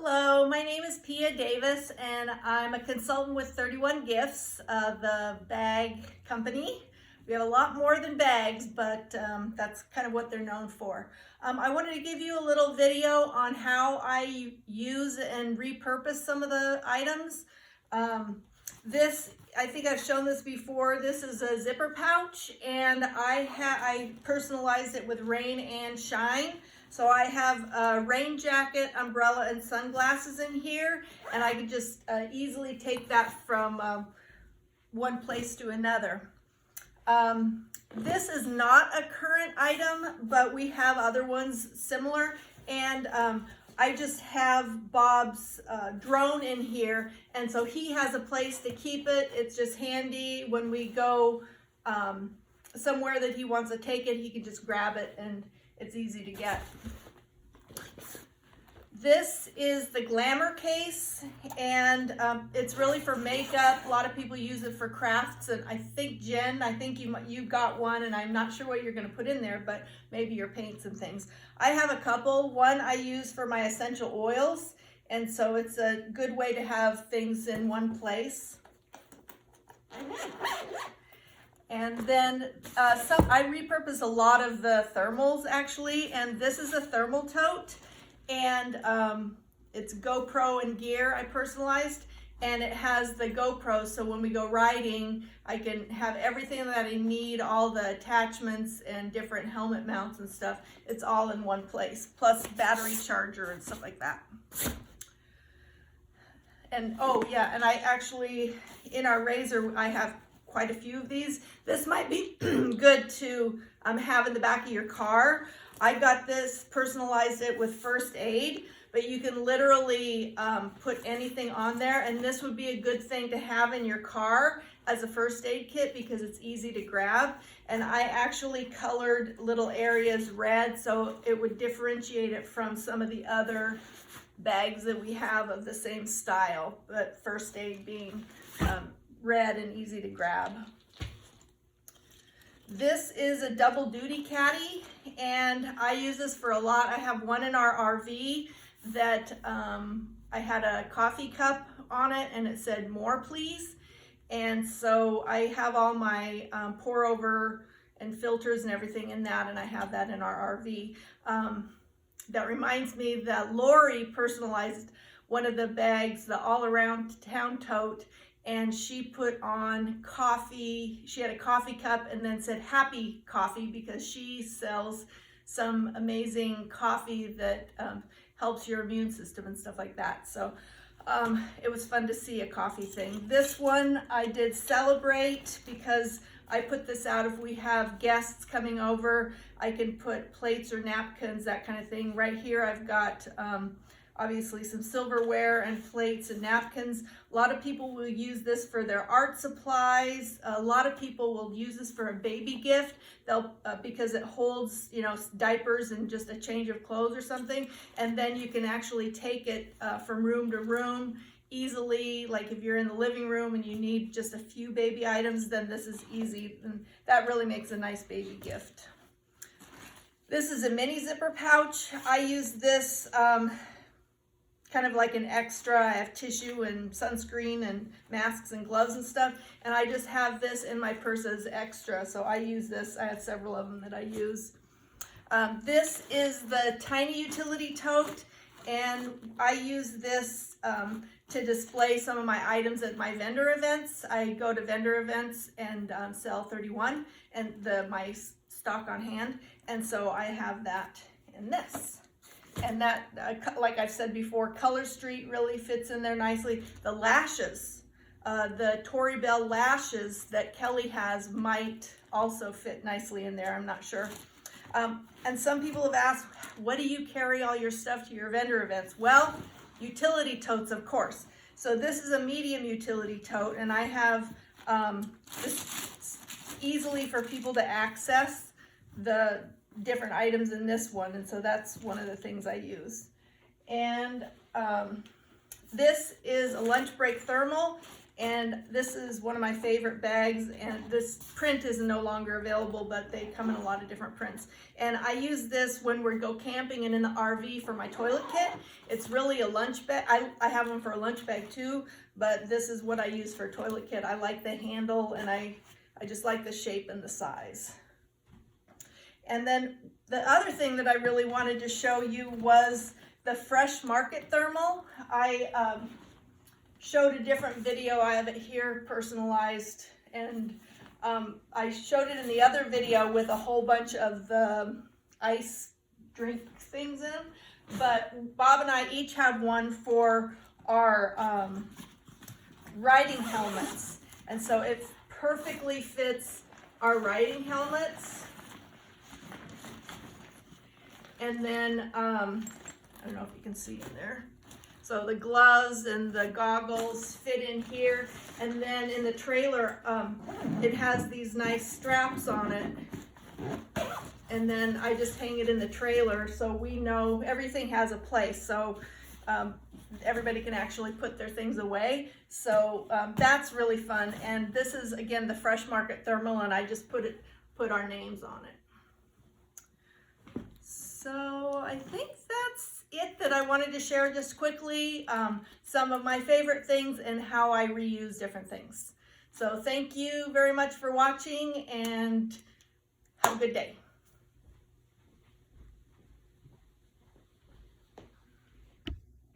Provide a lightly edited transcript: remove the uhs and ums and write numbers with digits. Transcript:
Hello, my name is Pia Davis and I'm a consultant with 31 Gifts, the bag company. We have a lot more than bags, but that's kind of what they're known for. I wanted to give you a little video on how I use and repurpose some of the items. I think I've shown this before. This is a zipper pouch and I personalized it with rain and shine. So I have a rain jacket, umbrella, and sunglasses in here, and I can just easily take that from one place to another. This is not a current item, but we have other ones similar, and I just have Bob's drone in here, and so he has a place to keep it. It's just handy when we go somewhere that he wants to take it, he can just grab it and it's easy to get. This is the Glamour Case, and it's really for makeup. A lot of people use it for crafts, and I think Jen, you got one, and I'm not sure what you're going to put in there, but maybe your paints and things. I have a couple. One I use for my essential oils, and so it's a good way to have things in one place. And then I repurpose a lot of the thermals actually, and this is a thermal tote, and it's GoPro and gear I personalized, and it has the GoPro, so when we go riding I can have everything that I need, all the attachments and different helmet mounts and stuff. It's all in one place, plus battery charger and stuff like that. And oh yeah, and I actually, in our razor, I have quite a few of these. This might be good to have in the back of your car. I got this, personalized it with first aid, but you can literally put anything on there, and this would be a good thing to have in your car as a first aid kit because it's easy to grab. And I actually colored little areas red so it would differentiate it from some of the other bags that we have of the same style, but first aid being red and easy to grab. This is a double duty caddy, and I use this for a lot. I have one in our RV that I had a coffee cup on it and it said "more please," and so I have all my pour over and filters and everything in that, and I have that in our RV. That reminds me that Lori personalized one of the bags, the all around town tote, and she put on coffee. She had a coffee cup and then said happy coffee because she sells some amazing coffee that helps your immune system and stuff like that. So it was fun to see a coffee thing. This one I did celebrate because I put this out if we have guests coming over. I can put plates or napkins, that kind of thing. Right here I've got obviously some silverware and plates and napkins. A lot of people will use this for their art supplies. A lot of people will use this for a baby gift. They'll because it holds, you know, diapers and just a change of clothes or something. And then you can actually take it from room to room easily. Like if you're in the living room and you need just a few baby items, then this is easy. And that really makes a nice baby gift. This is a mini zipper pouch. I use this kind of like an extra. I have tissue and sunscreen and masks and gloves and stuff, and I just have this in my purse as extra, so I use this. I have several of them that I use. This is the tiny utility tote, and I use this to display some of my items at my vendor events. I go to vendor events and sell 31 and my stock on hand, and so I have that in this. And that, like I've said before, Color Street really fits in there nicely. The lashes, the Tory Bell lashes that Kelly has might also fit nicely in there, I'm not sure. And some people have asked, what do you carry all your stuff to your vendor events? Well, utility totes, of course. So this is a medium utility tote, and I have this easily for people to access the different items in this one, and so that's one of the things I use. And this is a lunch break thermal, And this is one of my favorite bags, and this print is no longer available, but they come in a lot of different prints. And I use this when we go camping and in the RV for my toilet kit. It's really a lunch bag. I have them for a lunch bag too, but this is what I use for a toilet kit. I like the handle, and I just like the shape and the size. And then the other thing that I really wanted to show you was the Fresh Market Thermal. I showed a different video. I have it here personalized, and I showed it in the other video with a whole bunch of the ice drink things in them. But Bob and I each have one for our riding helmets, and so it perfectly fits our riding helmets. And then I don't know if you can see in there. So the gloves and the goggles fit in here, and then in the trailer, it has these nice straps on it. And then I just hang it in the trailer, so we know everything has a place. So everybody can actually put their things away. So that's really fun. And this is, again, the Fresh Market Thermal, and I just put our names on it. So I think that's it that I wanted to share just quickly, some of my favorite things and how I reuse different things. So thank you very much for watching, and have a good day.